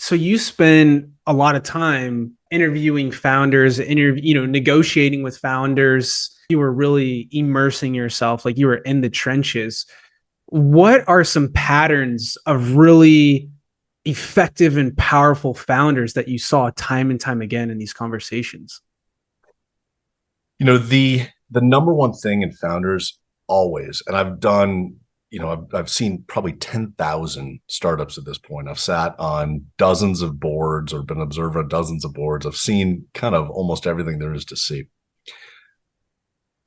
So you spend a lot of time interviewing founders, negotiating with founders. You were really immersing yourself, like you were in the trenches. What are some patterns of really effective and powerful founders that you saw time and time again in these conversations? The number one thing in founders always, and I've done, I've seen probably 10,000 startups at this point. I've sat on dozens of boards or been observer of dozens of boards. I've seen kind of almost everything there is to see.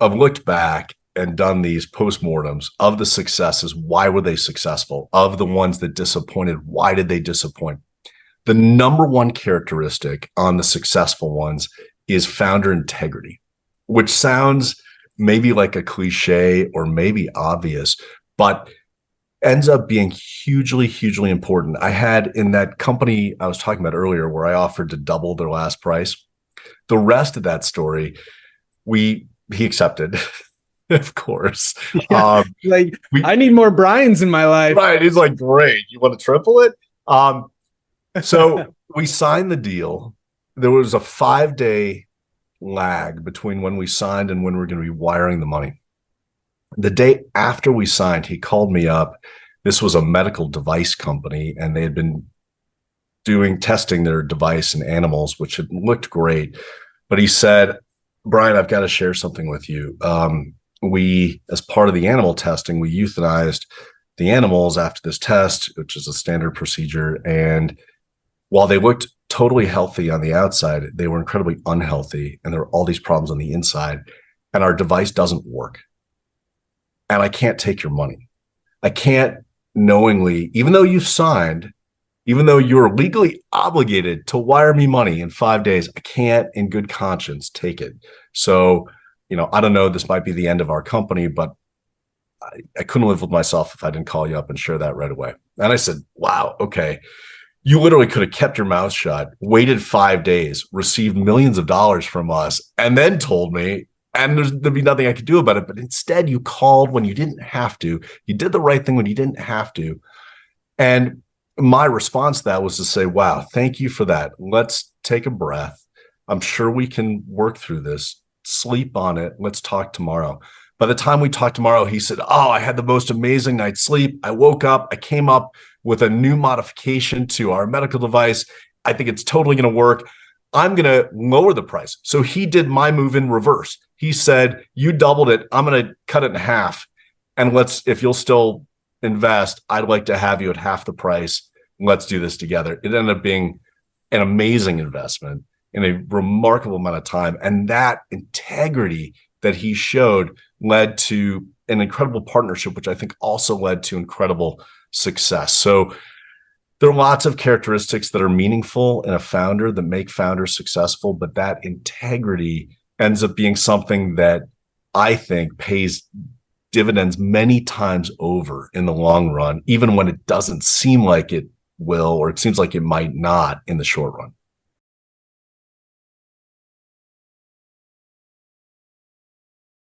I've looked back and done these postmortems of the successes. Why were they successful? Of the ones that disappointed, why did they disappoint? The number one characteristic on the successful ones is founder integrity, which sounds maybe like a cliche or maybe obvious, but ends up being hugely, hugely important. I had in that company I was talking about earlier where I offered to double their last price. The rest of that story, he accepted, of course. Yeah, like I need more Brian's in my life. Right. He's like, great. You want to triple it? So we signed the deal. There was a 5-day lag between when we signed and when we are going to be wiring the money. The day after we signed, he called me up. This was a medical device company, and they had been testing their device in animals, which had looked great. But he said, Brian, I've got to share something with you. We, as part of the animal testing, we euthanized the animals after this test, which is a standard procedure. And while they looked totally healthy on the outside, they were incredibly unhealthy. And there were all these problems on the inside. And our device doesn't work. And I can't take your money. I can't knowingly, even though you've signed, even though you're legally obligated to wire me money in 5 days, I can't in good conscience take it. So, I don't know, this might be the end of our company, but I couldn't live with myself if I didn't call you up and share that right away. And I said, wow, okay. You literally could have kept your mouth shut, waited 5 days, received millions of dollars from us, and then told me, and there'd be nothing I could do about it. But instead, you called when you didn't have to. You did the right thing when you didn't have to. And my response to that was to say, wow, thank you for that. Let's take a breath. I'm sure we can work through this. Sleep on it. Let's talk tomorrow. By the time we talked tomorrow, he said, oh, I had the most amazing night's sleep. I woke up, I came up with a new modification to our medical device. I think it's totally going to work. I'm going to lower the price. So he did my move in reverse. He said, you doubled it. I'm going to cut it in half. And if you'll still invest, I'd like to have you at half the price. Let's do this together. It ended up being an amazing investment in a remarkable amount of time. And that integrity that he showed led to an incredible partnership, which I think also led to incredible success. So there are lots of characteristics that are meaningful in a founder that make founders successful, but that integrity ends up being something that I think pays dividends many times over in the long run, even when it doesn't seem like it will, or it seems like it might not in the short run.